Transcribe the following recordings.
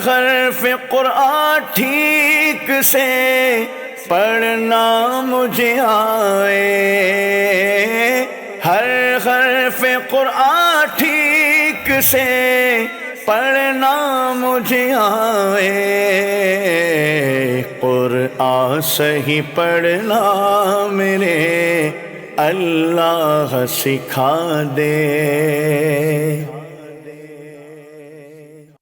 حرف قرآن ٹھیک سے پڑھنا مجھے آئے، ہر حرف قرآن ٹھیک سے پڑھنا مجھے آئے، قرآن صحیح پڑھنا میرے اللہ سکھا دے۔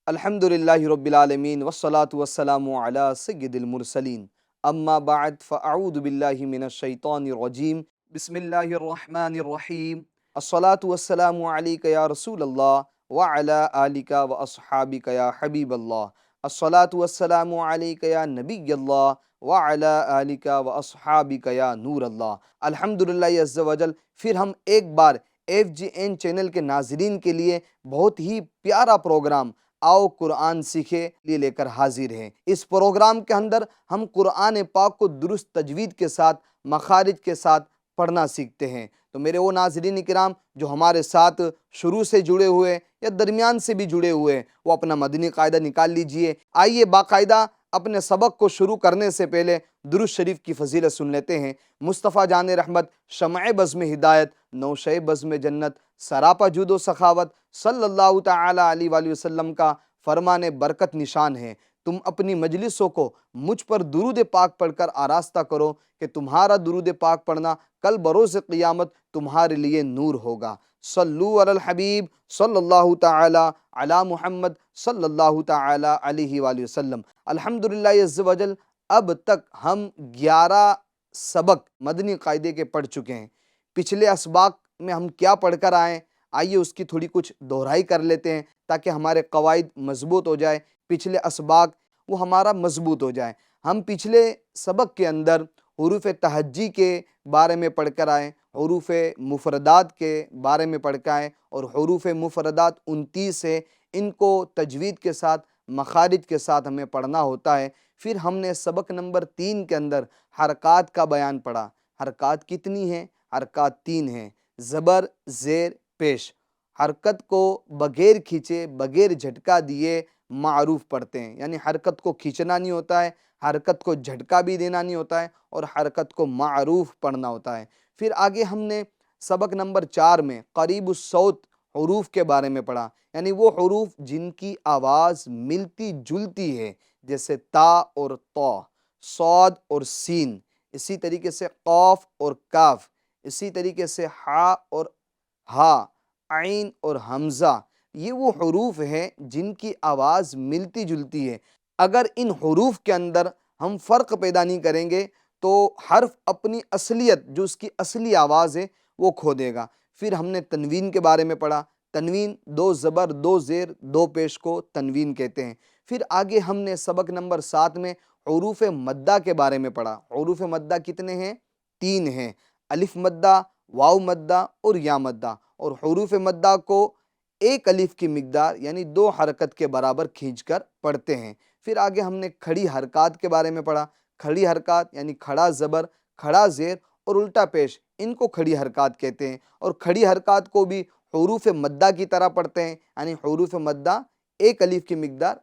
الحمدللہ رب العالمین والصلاة والسلام علی سید المرسلین، اما بعد فاعوذ باللہ من الشیطان الرجیم، بسم اللہ الرحمن الرحیم، الصلاة والسلام علیک یا رسول اللہ وعلی آلک واصحابک یا حبیب اللہ، الصلاة والسلام علیک یا نبی اللہ وعلی آلک واصحابک یا نور اللہ۔ الحمدللہ عز و جل، پھر ہم ایک بار FGN چینل کے ناظرین کے لیے بہت ہی پیارا پروگرام آؤ قرآن سیکھے لیے لے کر حاضر ہیں۔ اس پروگرام کے اندر ہم قرآن پاک کو درست تجوید کے ساتھ، مخارج کے ساتھ پڑھنا سیکھتے ہیں۔ تو میرے وہ ناظرین کرام جو ہمارے ساتھ شروع سے جڑے ہوئے یا درمیان سے بھی جڑے ہوئے، وہ اپنا مدنی قاعدہ نکال لیجئے۔ آئیے باقاعدہ اپنے سبق کو شروع کرنے سے پہلے درود شریف کی فضیلت سن لیتے ہیں۔ مصطفیٰ جان رحمت، شمع بزم ہدایت، نوشہ بزم جنت، سراپا جود و سخاوت، صلی اللہ تعالی علیہ وآلہ وسلم کا فرمان برکت نشان ہے، تم اپنی مجلسوں کو مجھ پر درود پاک پڑھ کر آراستہ کرو کہ تمہارا درود پاک پڑھنا کل بروز قیامت تمہارے لیے نور ہوگا۔ صلو علی الحبیب صلی اللہ تعالی علی محمد صلی اللہ تعالی علیہ وآلہ وسلم۔ الحمدللہ عز و جل، اب تک ہم 11 سبق مدنی قاعدے کے پڑھ چکے ہیں۔ پچھلے اسباق میں ہم کیا پڑھ کر آئیں، آئیے اس کی تھوڑی کچھ دہرائی کر لیتے ہیں تاکہ ہمارے قواعد مضبوط ہو جائے، پچھلے اسباق وہ ہمارا مضبوط ہو جائے۔ ہم پچھلے سبق کے اندر حروف تہجی کے بارے میں پڑھ کر آئے، حروف مفردات کے بارے میں پڑھ کر آئے، اور حروف مفردات 29 ہے، ان کو تجوید کے ساتھ، مخارج کے ساتھ ہمیں پڑھنا ہوتا ہے۔ پھر ہم نے سبق نمبر 3 کے اندر حرکات کا بیان پڑھا۔ حرکات کتنی ہیں؟ حرکات 3 ہیں، زبر، زیر، پیش۔ حرکت کو بغیر کھینچے، بغیر جھٹکا دیے معروف پڑھتے ہیں، یعنی حرکت کو کھینچنا نہیں ہوتا ہے، حرکت کو جھٹکا بھی دینا نہیں ہوتا ہے، اور حرکت کو معروف پڑھنا ہوتا ہے۔ پھر آگے ہم نے سبق نمبر 4 میں قریب الصوت حروف کے بارے میں پڑھا، یعنی وہ حروف جن کی آواز ملتی جلتی ہے، جیسے تا اور طا، صاد اور سین، اسی طریقے سے قاف اور کاف، اسی طریقے سے ہا اور ہا، عین اور حمزہ۔ یہ وہ حروف ہیں جن کی آواز ملتی جلتی ہے۔ اگر ان حروف کے اندر ہم فرق پیدا نہیں کریں گے تو حرف اپنی اصلیت، جو اس کی اصلی آواز ہے، وہ کھو دے گا۔ پھر ہم نے تنوین کے بارے میں پڑھا۔ تنوین 2 زبر، 2 زیر، 2 پیش کو تنوین کہتے ہیں۔ پھر آگے ہم نے سبق نمبر 7 میں حروف مدہ کے بارے میں پڑھا۔ حروف مدہ کتنے ہیں؟ 3 ہیں، الف مدہ، واو مدہ اور یا مدہ، اور حروف مدہ کو ایک الف کی مقدار یعنی 2 حرکت کے برابر کھینچ کر پڑھتے ہیں۔ پھر آگے ہم نے کھڑی حرکات کے بارے میں پڑھا۔ کھڑی حرکات یعنی کھڑا زبر، کھڑا زیر اور الٹا پیش، ان کو کھڑی حرکات کہتے ہیں، اور کھڑی حرکات کو بھی حروف مدہ کی طرح پڑھتے ہیں، یعنی حروف مدہ ایک الف کی مقدار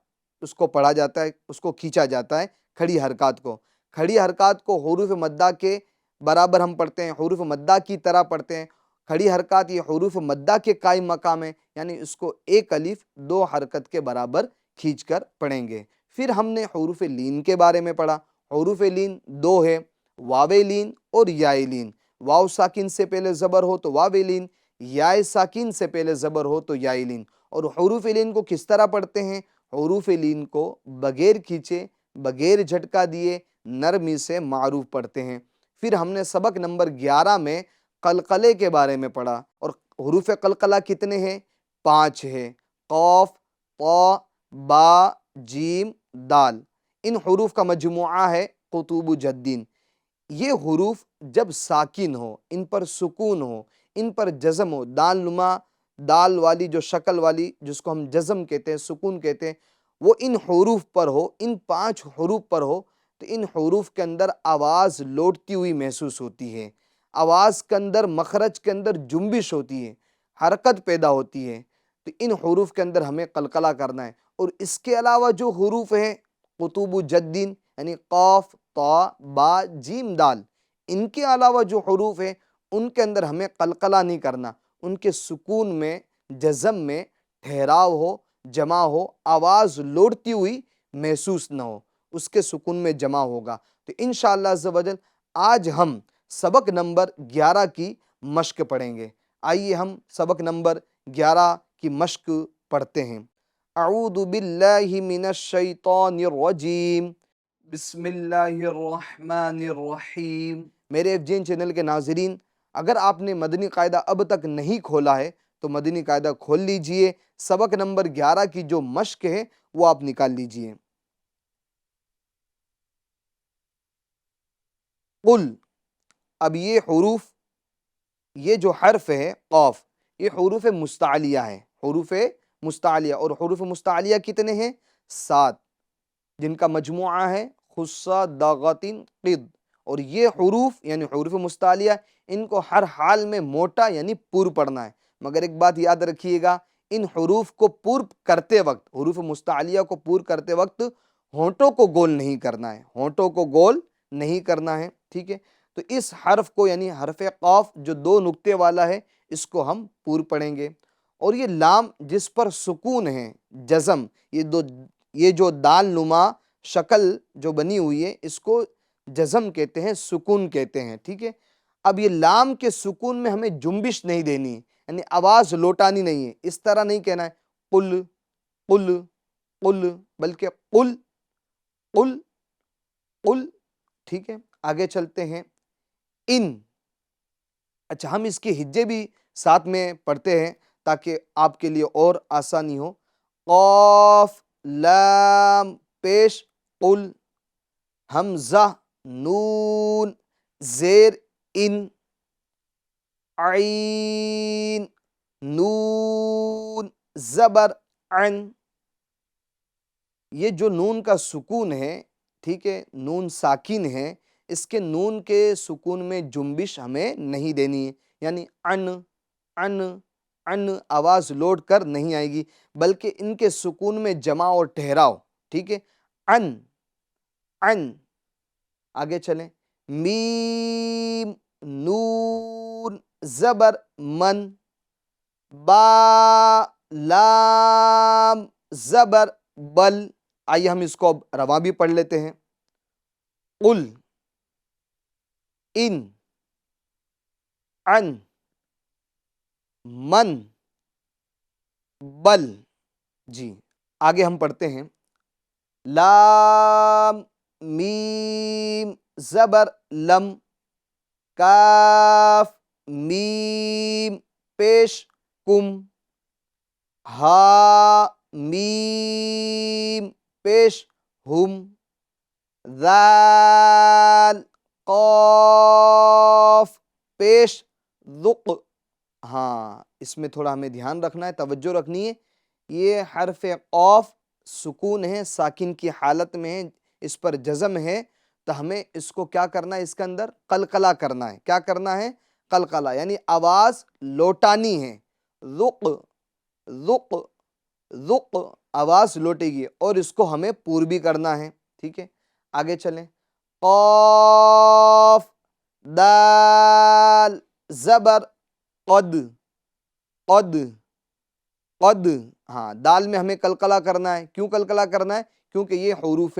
اس کو پڑھا جاتا ہے، اس کو کھینچا جاتا ہے کھڑی حرکات کو۔ کھڑی حرکات کو حروف مدہ کے برابر ہم پڑھتے ہیں، حروف مدہ کی طرح پڑھتے ہیں۔ کھڑی حرکات یہ حروف مدہ کے قائم مقام ہے، یعنی اس کو ایک الف 2 حرکت کے برابر کھینچ کر پڑھیں گے۔ پھر ہم نے حروف لین کے بارے میں پڑھا۔ حروف لین 2 ہے، واو لین اور یا لین۔ واو ساکن سے پہلے زبر ہو تو واو لین، یا ساکن سے پہلے زبر ہو تو یا لین۔ اور حروف لین کو کس طرح پڑھتے ہیں؟ حروف لین کو بغیر کھینچے، بغیر جھٹکا دیے، نرمی سے معروف پڑھتے ہیں۔ پھر ہم نے سبق نمبر 11 میں قلقلے کے بارے میں پڑھا، اور حروف قلقلہ کتنے ہیں؟ 5 ہے، قاف، طا، با، جیم، دال۔ ان حروف کا مجموعہ ہے قطوب جدین۔ یہ حروف جب ساکن ہو، ان پر سکون ہو، ان پر جزم ہو، دال نما، دال والی جو شکل والی جس کو ہم جزم کہتے ہیں، سکون کہتے ہیں، وہ ان حروف پر ہو، ان 5 حروف پر ہو، تو ان حروف کے اندر آواز لوٹتی ہوئی محسوس ہوتی ہے، آواز کے اندر، مخرج کے اندر جنبش ہوتی ہے، حرکت پیدا ہوتی ہے۔ تو ان حروف کے اندر ہمیں قلقلہ کرنا ہے۔ اور اس کے علاوہ جو حروف ہیں قطب جدین یعنی قاف طا با جیم دال، ان کے علاوہ جو حروف ہیں ان کے اندر ہمیں قلقلہ نہیں کرنا، ان کے سکون میں جزم میں ٹھہراؤ ہو، جمع ہو، آواز لوٹتی ہوئی محسوس نہ ہو، اس کے سکون میں جمع ہوگا۔ تو انشاءاللہ عز و جل آج ہم سبق نمبر 11 کی مشق پڑھیں گے۔ آئیے ہم سبق نمبر 11 کی مشق پڑھتے ہیں۔ اعوذ باللہ من الشیطان الرجیم، بسم اللہ الرحمن الرحیم۔ میرے ایف جین چینل کے ناظرین، اگر آپ نے مدنی قاعدہ اب تک نہیں کھولا ہے تو مدنی قاعدہ کھول لیجئے، سبق نمبر 11 کی جو مشق ہے وہ آپ نکال لیجئے۔ قل، اب یہ حروف، یہ جو حرف ہے قاف، یہ حروف مستعلیہ ہے، حروف مستعلیہ، اور حروف مستعلیہ کتنے ہیں؟ 7، جن کا مجموعہ ہے خصہ داغتن قد۔ اور یہ حروف یعنی حروف مستعلیہ، ان کو ہر حال میں موٹا یعنی پور پڑھنا ہے۔ مگر ایک بات یاد رکھیے گا، ان حروف کو پور کرتے وقت، حروف مستعلیہ کو پور کرتے وقت ہونٹوں کو گول نہیں کرنا ہے، ہونٹوں کو گول نہیں کرنا ہے، ٹھیک ہے؟ تو اس حرف کو یعنی حرف قاف جو 2 نقطے والا ہے، اس کو ہم پور پڑھیں گے۔ اور یہ لام جس پر سکون ہے، جزم، یہ جو دال نما شکل جو بنی ہوئی ہے، اس کو جزم کہتے ہیں، سکون کہتے ہیں، ٹھیک ہے؟ اب یہ لام کے سکون میں ہمیں جنبش نہیں دینی ہے، یعنی آواز لوٹانی نہیں ہے، اس طرح نہیں کہنا ہے قل قل قل، بلکہ قل قل قل، ٹھیک ہے؟ آگے چلتے ہیں۔ ان، اچھا ہم اس کے ہجے بھی ساتھ میں پڑھتے ہیں تاکہ آپ کے لیے اور آسانی ہو۔ قاف لام پیش قل، حمزہ نون زیر ان، عین نون زبر عن۔ یہ جو نون کا سکون ہے، ٹھیک ہے، نون ساکن ہے، اس کے نون کے سکون میں جنبش ہمیں نہیں دینی ہے، یعنی ان ان ان آواز لوٹ کر نہیں آئے گی، بلکہ ان کے سکون میں جمع اور ٹھہراؤ، ٹھیک ہے؟ ان ان۔ آگے چلیں۔ میم نون زبر من، با لام زبر بل۔ آئیے ہم اس کو اب رواں بھی پڑھ لیتے ہیں۔ قل ان عن من بل۔ جی آگے ہم پڑھتے ہیں۔ لام میم زبر لم، کاف میم پیش کم، ہا میم پیش ہم، ذال قاف پیش ذق۔ ہاں اس میں تھوڑا ہمیں دھیان رکھنا ہے، توجہ رکھنی ہے۔ یہ حرف قاف سکون ہے، ساکن کی حالت میں ہے، اس پر جزم ہے، تو ہمیں اس کو کیا کرنا ہے؟ اس کے اندر قلقلہ کرنا ہے۔ کیا کرنا ہے؟ قلقلہ، یعنی آواز لوٹانی ہے۔ ذق ذق ذق، آواز لوٹے گی، اور اس کو ہمیں پور بھی کرنا ہے، ٹھیک ہے؟ آگے چلیں۔ قاف دال زبر قد، قد قد، ہاں دال میں ہمیں قلقلہ کرنا ہے۔ کیوں قلقلہ کرنا ہے؟ کیونکہ یہ حروف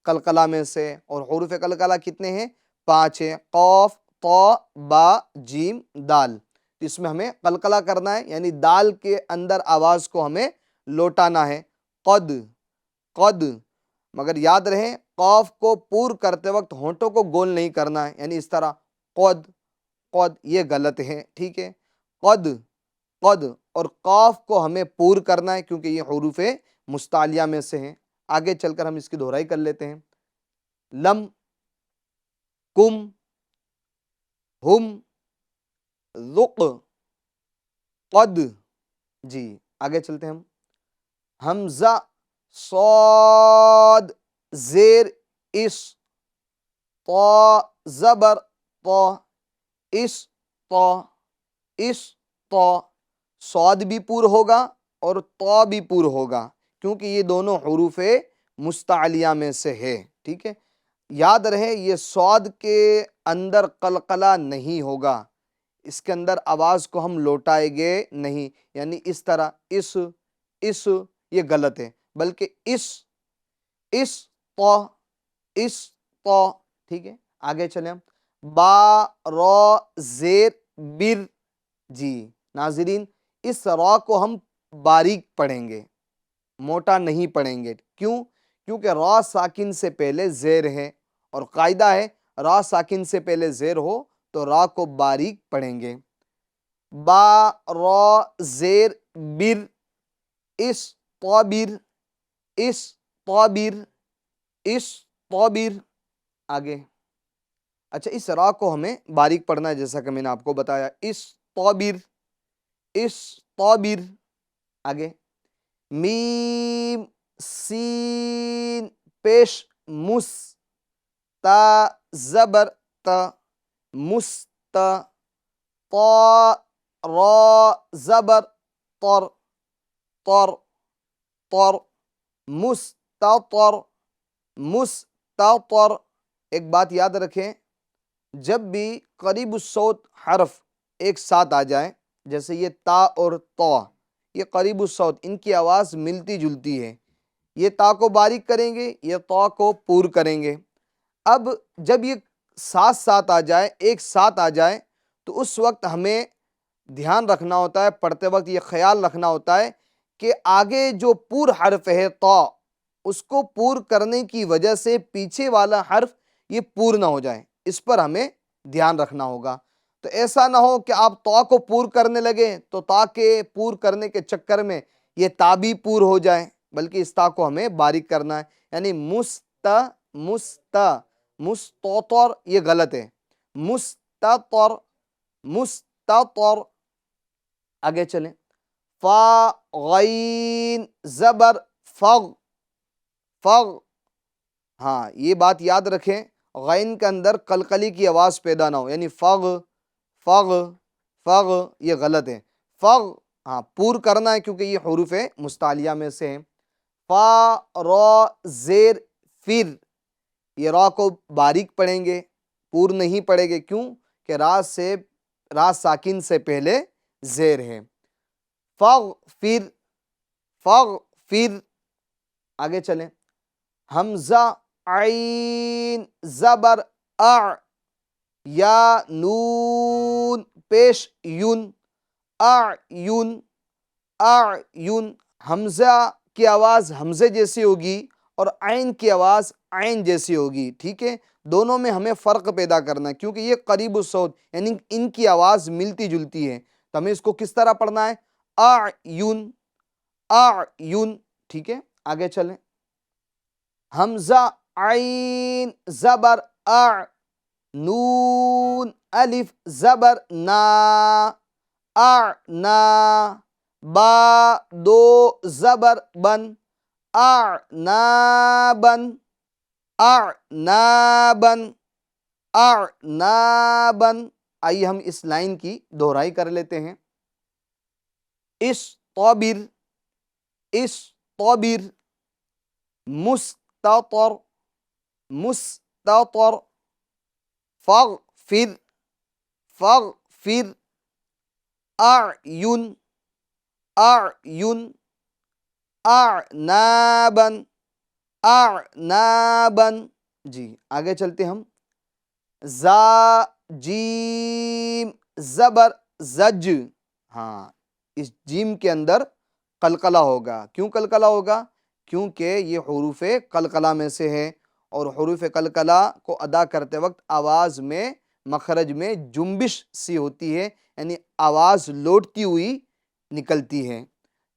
قلقلہ میں سے، اور حروف قلقلہ کتنے ہیں؟ 5 ہیں، قاف طا با جیم دال۔ اس میں ہمیں قلقلہ کرنا ہے، یعنی دال کے اندر آواز کو ہمیں لوٹانا ہے، قد قد۔ مگر یاد رہے قاف کو پور کرتے وقت ہونٹوں کو گول نہیں کرنا ہے، یعنی اس طرح قد قد، یہ غلط ہے، ٹھیک ہے؟ قد قد، اور قاف کو ہمیں پور کرنا ہے کیونکہ یہ حروف مستعلیہ میں سے ہیں۔ آگے چل کر ہم اس کی دہرائی کر لیتے ہیں۔ لم کم ہم ذق قد۔ جی آگے چلتے ہیں ہم۔ حمزہ صاد زیر اس، طا زبر طا، اس طا اس طا، صاد بھی پور ہوگا اور تو بھی پور ہوگا کیونکہ یہ دونوں حروف مستعلیہ میں سے ہے، ٹھیک ہے۔ یاد رہے یہ صاد کے اندر قلقلہ نہیں ہوگا، اس کے اندر آواز کو ہم لوٹائیں گے نہیں، یعنی اس طرح اس یہ غلط ہے، بلکہ تو ٹھیک ہے۔ آگے چلیں ہم با را زیر بر، جی ناظرین اس را کو ہم باریک پڑھیں گے، موٹا نہیں پڑھیں گے، کیونکہ را ساکن سے پہلے زیر ہے، اور قاعدہ ہے را ساکن سے پہلے زیر ہو تو را کو باریک پڑھیں گے۔ با را زیر بر استابر آگے۔ اچھا اس را کو ہمیں باریک پڑھنا ہے جیسا کہ میں نے آپ کو بتایا، استابر آگے۔ میم سین پیش مس تا زبر تا مست طا را زبر طر مستطر۔ ایک بات یاد رکھیں، جب بھی قریب الصوت حرف ایک ساتھ آ جائے، جیسے یہ تا اور تو، یہ قریب الصوت، ان کی آواز ملتی جلتی ہے، یہ تا کو باریک کریں گے، یہ تو کو پور کریں گے۔ اب جب یہ ساتھ آ جائے، ایک ساتھ آ جائے، تو اس وقت ہمیں دھیان رکھنا ہوتا ہے، پڑھتے وقت یہ خیال رکھنا ہوتا ہے کہ آگے جو پور حرف ہے تو، اس کو پور کرنے کی وجہ سے پیچھے والا حرف یہ پور نہ ہو جائے، اس پر ہمیں دھیان رکھنا ہوگا۔ تو ایسا نہ ہو کہ آپ تو کو پور کرنے لگے تو تا کے پور کرنے کے چکر میں یہ تا بھی پور ہو جائے، بلکہ اس تا کو ہمیں باریک کرنا ہے، یعنی مستطر یہ غلط ہے، مستطر آگے چلیں۔ فا غین زبر فغ، ہاں یہ بات یاد رکھیں، غین کے اندر قلقلی کی آواز پیدا نہ ہو، یعنی فغ یہ غلط ہے، فغ ہاں پور کرنا ہے کیونکہ یہ حروف مستعلیہ میں سے ہیں۔ فا را زیر فر، یہ را کو باریک پڑھیں گے، پور نہیں پڑھیں گے، کیوں کہ را ساکن سے پہلے زیر ہے۔ فغفر آگے چلیں۔ حمزہ عین زبر اع، یا نون پیش یون، اعین، حمزہ کی آواز حمزے جیسی ہوگی اور عین کی آواز عین جیسی ہوگی، ٹھیک ہے، دونوں میں ہمیں فرق پیدا کرنا ہے کیونکہ یہ قریب الصوت یعنی ان کی آواز ملتی جلتی ہے، تو ہمیں اس کو کس طرح پڑھنا ہے، اعین، ٹھیک ہے۔ آگے چلیں۔ حمزہ عین زبر اع، نون الف زبر نا، اعنا، با دو زبر بن، اعنابن، آئیے ہم اس لائن کی دہرائی کر لیتے ہیں۔ استابر، مستطر، فغفر، اعین، اعنابن، جی آگے چلتے ہم۔ زا جیم زبر زج، ہاں اس جیم کے اندر قلقلہ ہوگا، کیوں قلقلہ ہوگا؟ کیونکہ یہ حروف قلقلہ میں سے ہے، اور حروف قلقلہ کو ادا کرتے وقت آواز میں مخرج میں جنبش سی ہوتی ہے، یعنی آواز لوٹتی ہوئی نکلتی ہے،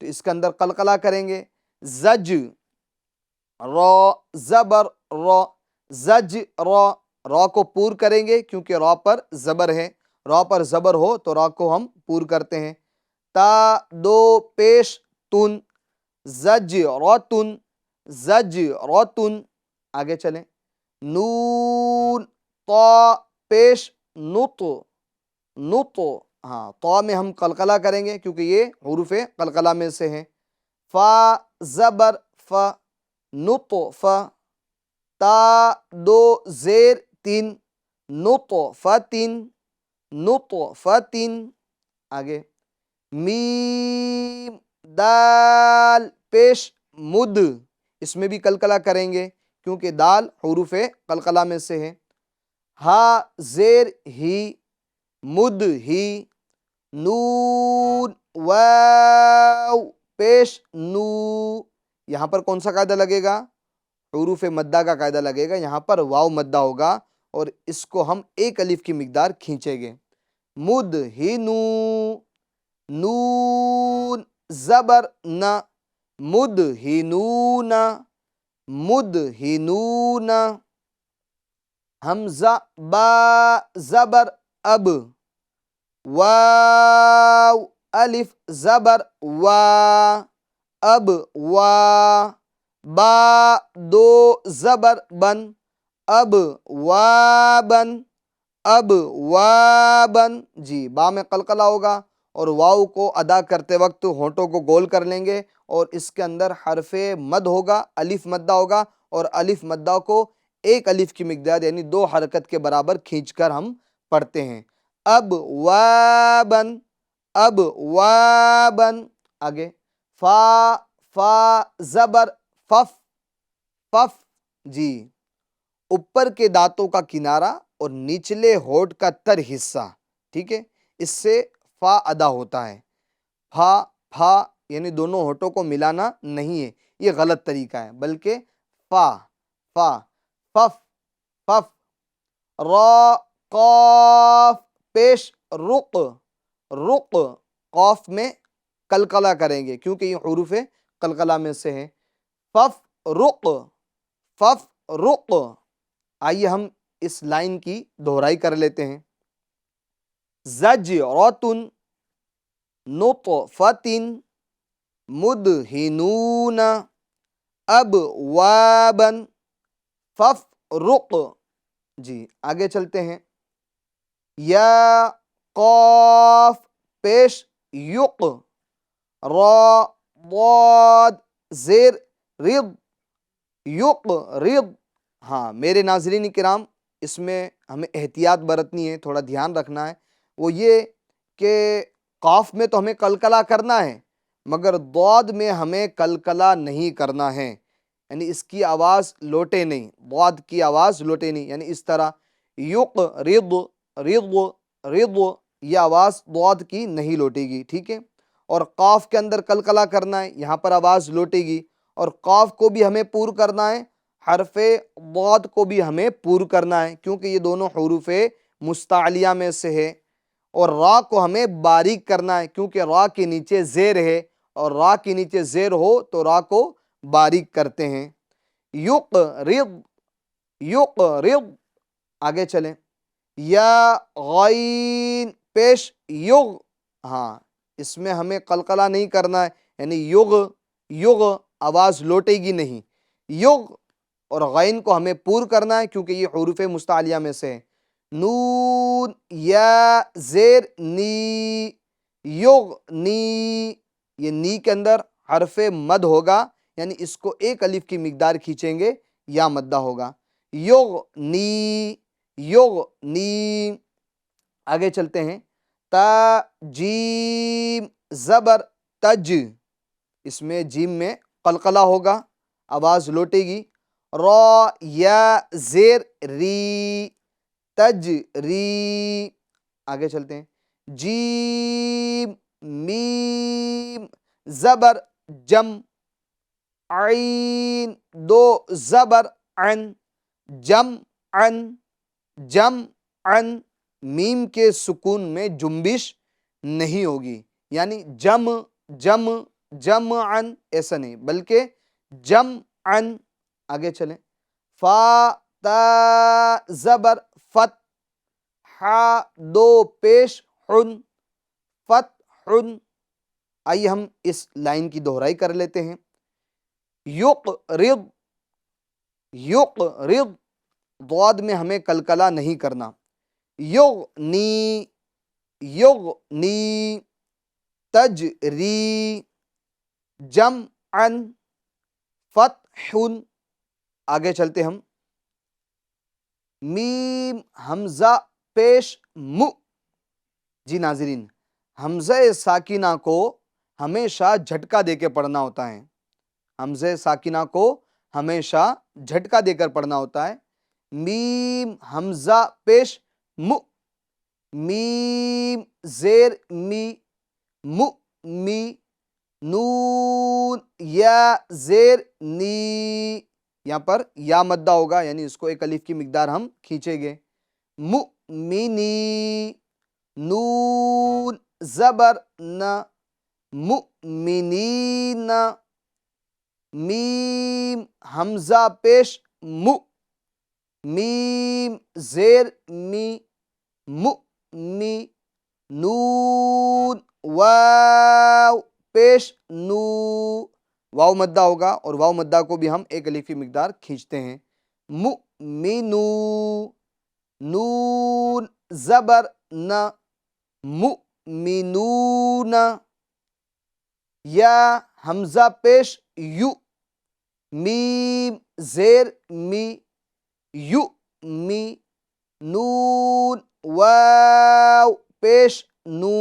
تو اس کے اندر قلقلہ کریں گے۔ زج، را زبر را، زج را کو پور کریں گے کیونکہ را پر زبر ہے، را پر زبر ہو تو را کو ہم پور کرتے ہیں۔ تا دو پیش تن، زجرتن، آگے چلیں۔ نون طا پیش نط، ہاں طا میں ہم قلقلہ کریں گے کیونکہ یہ حروف قلقلہ میں سے ہیں۔ فا زبر ف نطف تا دو زیر تین نطفتن نطفتن آگے میم دال پیش مد اس میں بھی قلقلہ کریں گے کیونکہ دال حروف قلقلہ میں سے ہے ہا زیر ہی مد ہی نون واو پیش نو یہاں پر کون سا قاعدہ لگے گا حروف مدہ کا قاعدہ لگے گا یہاں پر واو مدہ ہوگا اور اس کو ہم ایک الف کی مقدار کھینچیں گے مد ہی نو نون زبر نہ مد ہی نون مد ہی نون حمزہ با زبر اب واو الف زبر وا اب وا با دو زبر بن اب وابن اب وابن جی با میں قلقلہ ہوگا اور واو کو ادا کرتے وقت ہونٹوں کو گول کر لیں گے اور اس کے اندر حرف مد ہوگا الف مدہ ہوگا اور الف مدہ کو ایک الف کی مقدار یعنی 2 حرکت کے برابر کھینچ کر ہم پڑھتے ہیں اب وابن اب وابن آگے فا زبر فف فف جی اوپر کے دانتوں کا کنارہ اور نچلے ہونٹ کا تر حصہ ٹھیک ہے اس سے فا ادا ہوتا ہے پھا یعنی دونوں ہونٹوں کو ملانا نہیں ہے یہ غلط طریقہ ہے بلکہ فا فف فف را قاف پیش رق رق قاف میں قلقلہ کریں گے کیونکہ یہ حروف قلقلہ میں سے ہے فف رق آئیے ہم اس لائن کی دہرائی کر لیتے ہیں زجرۃ نطفۃ مدہنون ابوابا فافرق جی آگے چلتے ہیں یا قاف پیش یق را ضاد زیر رض یق رض ہاں میرے ناظرین کرام اس میں ہمیں احتیاط برتنی ہے تھوڑا دھیان رکھنا ہے وہ یہ کہ قاف میں تو ہمیں قلقلہ کرنا ہے مگر ضاد میں ہمیں قلقلہ نہیں کرنا ہے یعنی اس کی آواز لوٹے نہیں ضاد کی آواز لوٹے نہیں یعنی اس طرح یق رض رض رض یہ آواز ضاد کی نہیں لوٹے گی ٹھیک ہے اور قاف کے اندر قلقلہ کرنا ہے یہاں پر آواز لوٹے گی اور قاف کو بھی ہمیں پور کرنا ہے حرف ضاد کو بھی ہمیں پور کرنا ہے کیونکہ یہ دونوں حروف مستعلیہ میں سے ہے اور را کو ہمیں باریک کرنا ہے کیونکہ را کے نیچے زیر ہے اور را کے نیچے زیر ہو تو را کو باریک کرتے ہیں یق رض آگے چلیں یا غین پیش یغ ہاں اس میں ہمیں قلقلہ نہیں کرنا ہے یعنی یغ آواز لوٹے گی نہیں یغ اور غین کو ہمیں پور کرنا ہے کیونکہ یہ حروف مستعلیہ میں سے ہے نون یا زیر نی یغنی یہ نی کے اندر حرف مد ہوگا یعنی اس کو ایک الف کی مقدار کھینچیں گے یا مدہ ہوگا یغنی آگے چلتے ہیں تا جیم زبر تج اس میں جیم میں قلقلہ ہوگا آواز لوٹے گی را یا زیر ری تج ری آگے چلتے ہیں جیم میم زبر جم عین دو زبر عن جم عن میم کے سکون میں جنبش نہیں ہوگی یعنی جم عن ایسا نہیں بلکہ جم عن آگے چلیں فا تا زبر فت ہا دو پیش حن فت حن آئیے ہم اس لائن کی دہرائی کر لیتے ہیں یق رض ضاد میں ہمیں قلقلہ نہیں کرنا یغنی تجری ان، فتح، آگے چلتے ہم، میم حمزہ پیش مو. جی ناظرین، حمزہ ساکنہ کو ہمیشہ جھٹکا دے کے پڑھنا ہوتا ہے. حمزہ ساکنہ کو ہمیشہ جھٹکا دے کر پڑھنا ہوتا ہے. میم حمزہ پیش مو، میم زیر می، مو می، نون یا زیر نی. یہاں پر یا مدہ ہوگا، یعنی اس کو ایک الف کی مقدار ہم کھینچیں گے. مؤمنی، نون زبر ن، مؤمنین. میم حمزہ پیش مو، میم زیر می، مو می، نون واو پیش نو. واو مدہ ہوگا اور واو مدہ کو بھی ہم ایک الف کی مقدار کھینچتے ہیں. مؤمنو، نون زبر ن، مؤمنون. یا حمزہ پیش یو، میم زیر می، یو می، نون واو پیش نو،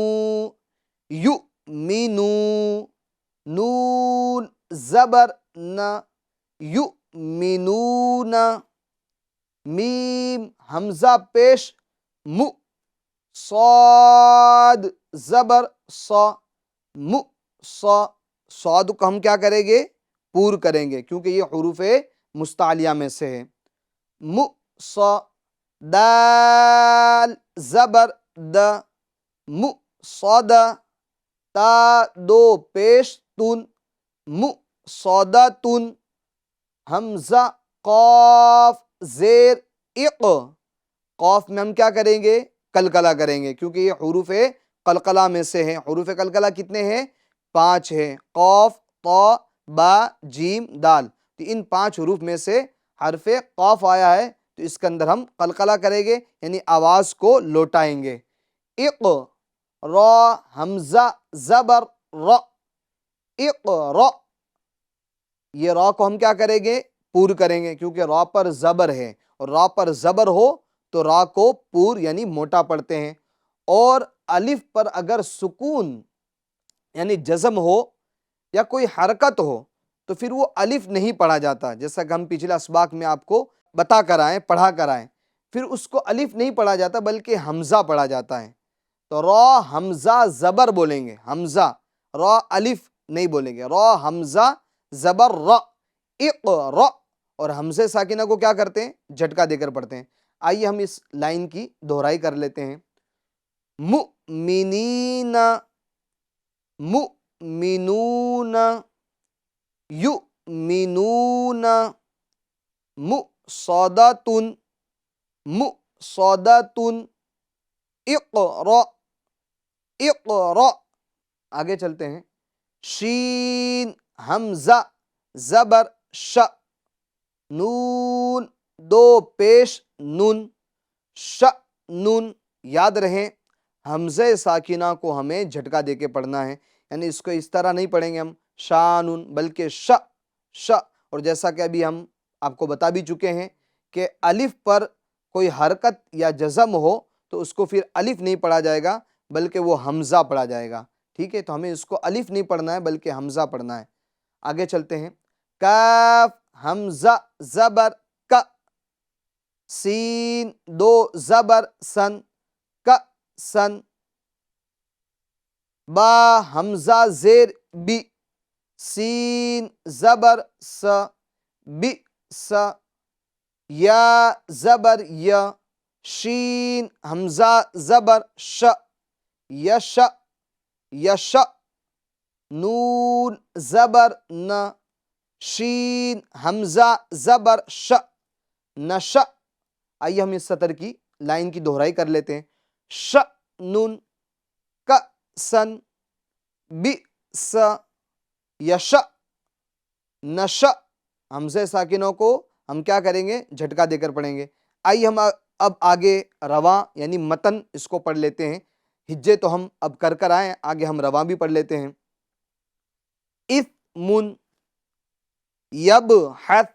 یو می نو، نون زبر ن، یو می نون. میم حمزہ پیش مو، صاد زبر ص، مو ص. صاد کو ہم کیا کریں گے؟ پور کریں گے، کیونکہ یہ حروف مستعلیہ میں سے ہے. مو ص. دال زبر د، مو صد. تا دو پیش تن، مو صدتن. حمزہ قاف زیر اق، قاف میں ہم کیا کریں گے؟ قلقلہ کریں گے، کیونکہ یہ حروف قلقلہ میں سے ہیں. حروف قلقلہ کتنے ہیں؟ 5 ہیں. قاف، طا، با، جیم، دال. تو ان 5 حروف میں سے حرف قاف آیا ہے، تو اس کے اندر ہم قلقلہ کریں گے، یعنی آواز کو لوٹائیں گے. اق، را حمزہ زبر ر، اقرا. یہ را کو ہم کیا کریں گے؟ پور کریں گے، کیونکہ را پر زبر ہے، اور را پر زبر ہو تو را کو پور یعنی موٹا پڑھتے ہیں. اور الف پر اگر سکون یعنی جزم ہو یا کوئی حرکت ہو تو پھر وہ الف نہیں پڑھا جاتا، جیسا کہ ہم پچھلے اسباق میں آپ کو بتا کر آئیں، پڑھا کر آئیں. پھر اس کو الف نہیں پڑھا جاتا بلکہ حمزہ پڑھا جاتا ہے. تو را حمزہ زبر بولیں گے، حمزہ. را الف نہیں بولیں گے، را حمزہ زبر ر، اقرا. اور حمزہ ساکنہ کو کیا کرتے ہیں؟ جھٹکا دے کر پڑھتے ہیں. آئیے ہم اس لائن کی دہرائی کر لیتے ہیں. مؤمنین، مؤمنون، یؤمنون، مؤصدۃ، مؤصدۃ، اقرا، اقرا. آگے چلتے ہیں. شین حمزہ زبر ش، نون دو پیش نون، ش نون. یاد رہیں حمزہ ساکنہ کو ہمیں جھٹکا دے کے پڑھنا ہے، یعنی اس کو اس طرح نہیں پڑھیں گے ہم شانون، بلکہ ش ش. اور جیسا کہ ابھی ہم آپ کو بتا بھی چکے ہیں کہ الف پر کوئی حرکت یا جزم ہو تو اس کو پھر الف نہیں پڑھا جائے گا بلکہ وہ حمزہ پڑھا جائے گا. ٹھیک ہے، تو ہمیں اس کو الف نہیں پڑھنا ہے بلکہ حمزہ پڑھنا ہے. آگے چلتے ہیں. کاف حمزہ زبر ک، سین دو زبر سن، ک سن. با حمزہ زیر بی، سین زبر س، بی س. یا زبر ی، شین حمزہ زبر ش، یش، یش. نون زبر ن، شین حمزہ زبر ش، نش. آئیے ہم اس سطر کی لائن کی دہرائی کر لیتے ہیں. ش نون، ک سن، بی س، یش، نش. حمزہ ساکنوں کو ہم کیا کریں گے؟ جھٹکا دے کر پڑھیں گے. آئیے ہم اب آگے رواں یعنی متن اس کو پڑھ لیتے ہیں. ہجے تو ہم اب کر آئیں، آگے ہم رواں بھی پڑھ لیتے ہیں. اثمن، یبحث،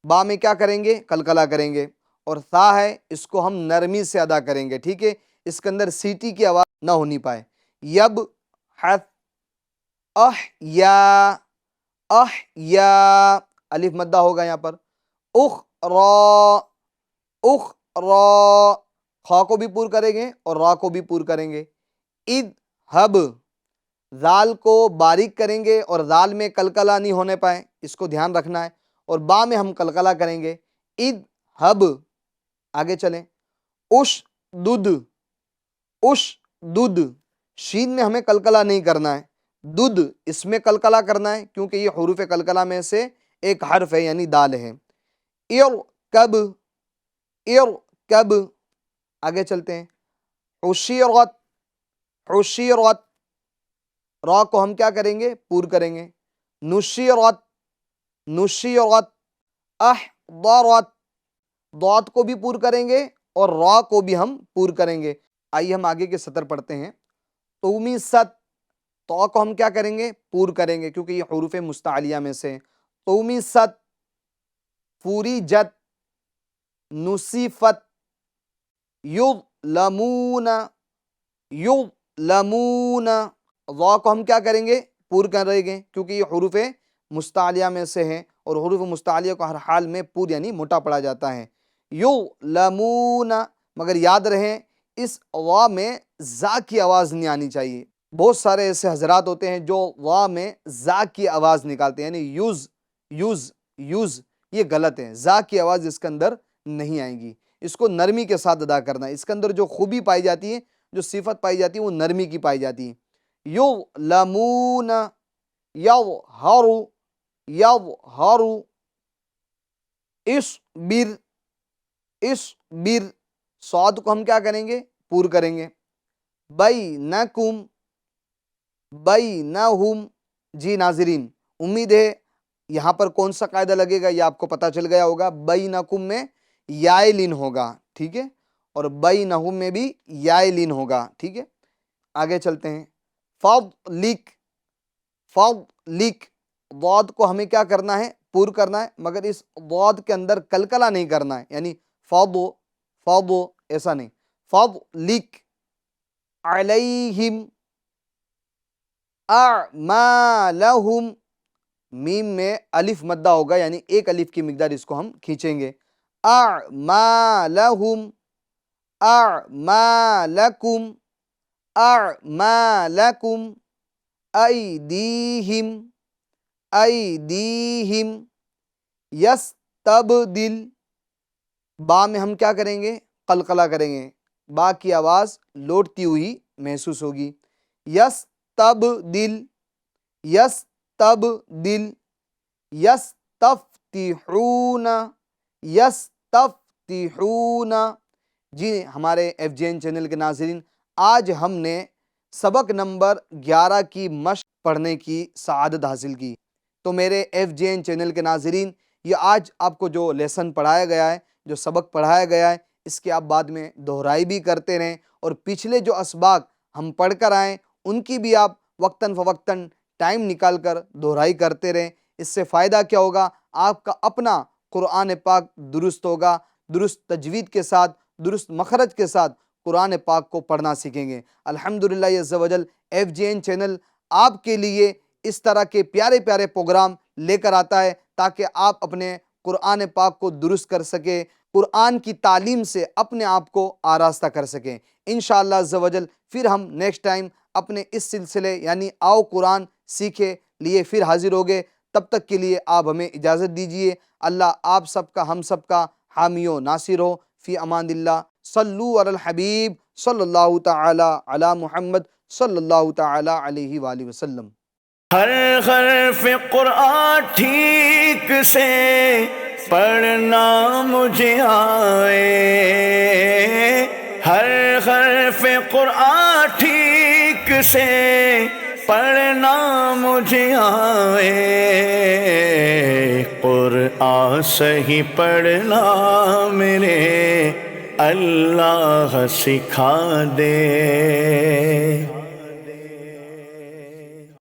با میں کیا کریں گے؟ قلقلہ کریں گے، اور ثا ہے اس کو ہم نرمی سے ادا کریں گے، ٹھیک ہے، اس کے اندر سیٹی کی آواز نہ ہونی پائے۔ یبحث، احیا، احیا، الف مدہ ہوگا یہاں پر۔ اخرا، اخرا، خا کو بھی پور کریں گے اور را کو بھی پور کریں گے۔ اذهب، ذال کو باریک کریں گے اور ذال میں قلقلہ نہیں ہونے پائے، اس کو دھیان رکھنا ہے، اور با میں ہم قلقلہ کریں گے۔ اذهب، آگے چلیں۔ اشدد، اشدد، شین میں ہمیں قلقلہ نہیں کرنا ہے، دد اس میں قلقلہ کرنا ہے کیونکہ یہ حروف قلقلہ میں سے ایک حرف ہے یعنی دال ہے۔ ارکب، ارکب، آگے چلتے ہیں۔ عشیرت، عشیرت، را کو ہم کیا کریں گے؟ پور کریں گے۔ نشیرت، نشیرت، احضرت، ضاد کو بھی پور کریں گے اور را کو بھی ہم پور کریں گے۔ آئیے ہم آگے کے سطر پڑھتے ہیں۔ طمست، تو کو ہم کیا کریں گے؟ پور کریں گے کیونکہ یہ حروف مستعلیہ میں سے۔ طمست، فریجت، نصیفت، یظلمون، یظلمون، ضا کو ہم کیا کریں گے؟ پور کریں گے کیونکہ یہ حروف مستعلیہ میں سے ہیں اور حروف مستعلیہ کو ہر حال میں پور یعنی موٹا پڑھا جاتا ہے۔ یظلمون، مگر یاد رہیں اس وا میں زا کی آواز نہیں آنی چاہیے۔ بہت سارے ایسے حضرات ہوتے ہیں جو وا میں زا کی آواز نکالتے ہیں، یعنی یوز، یوز، یوز، یہ غلط ہے، زا کی آواز اس کے اندر نہیں آئے گی، اس کو نرمی کے ساتھ ادا کرنا ہے۔ اس کے اندر جو خوبی پائی جاتی ہے، جو صفت پائی جاتی ہے، وہ نرمی کی پائی جاتی ہے۔ یظلمون، یظہر، یظہر، اصبر، اصبر، صاد کو ہم کیا کریں گے؟ پور کریں گے۔ بینکم، بینہم، جی ناظرین امید ہے یہاں پر کون سا قاعدہ لگے گا یہ آپ کو پتہ چل گیا ہوگا۔ بینکم میں یائے لین ہوگا، ٹھیک ہے، اور بینہم میں بھی یائے لین ہوگا، ٹھیک ہے۔ آگے چلتے ہیں۔ فضلک، فضلک، ضاد کو ہمیں کیا کرنا ہے؟ پور کرنا ہے، مگر اس ضاد کے اندر قلقلہ نہیں کرنا ہے، یعنی فضو، فضو ایسا نہیں۔ فضلک، علیہم، اعمالہم، میم میں الف مدہ ہوگا یعنی ایک الف کی مقدار اس کو ہم کھینچیں گے۔ اعمالہم، اعمالکم، اعمالکم، ایدیہم، ایدیہم، یستبدل، با میں ہم کیا کریں گے؟ قلقلہ کریں گے، با کی آواز لوٹتی ہوئی محسوس ہوگی۔ یستبدل، یستبدل، یستفتحون، یستفتحون۔ جی ہمارے FJN چینل کے ناظرین، آج ہم نے سبق نمبر 11 کی مشق پڑھنے کی سعادت حاصل کی۔ تو میرے FJN چینل کے ناظرین، یہ آج آپ کو جو لیسن پڑھایا گیا ہے، جو سبق پڑھایا گیا ہے، اس کی آپ بعد میں دہرائی بھی کرتے رہیں، اور پچھلے جو اسباق ہم پڑھ کر آئیں ان کی بھی آپ وقتاً فوقتاً ٹائم نکال کر دہرائی کرتے رہیں۔ اس سے فائدہ کیا ہوگا؟ آپ کا اپنا قرآن پاک درست ہوگا، درست تجوید کے ساتھ، درست مخرج کے ساتھ قرآن پاک کو پڑھنا سیکھیں گے۔ الحمدللہ عز و جل FJN چینل آپ کے لیے اس طرح کے پیارے پیارے پروگرام لے کر آتا ہے تاکہ آپ اپنے قرآن پاک کو درست کر سکیں، قرآن کی تعلیم سے اپنے آپ کو آراستہ کر سکیں۔ انشاءاللہ عز و جل پھر ہم نیکسٹ ٹائم اپنے اس سلسلے یعنی آؤ قرآن سیکھے لیے پھر حاضر ہوگے۔ تب تک کے لیے آپ ہمیں اجازت دیجیے۔ اللہ آپ سب کا، ہم سب کا حامی و ناصر ہو۔ فی امان اللہ۔ صلو علی الحبیب صلی اللہ تعالی علی محمد صلی اللہ تعالی علیہ وآلہ وسلم۔ ہر حرف قرآن ٹھیک سے پڑھنا مجھے آئے، ہر حرف قرآن ٹھیک سے پڑھنا مجھے آئے، قرآن صحیح پڑھنا میرے اللہ سکھا دے۔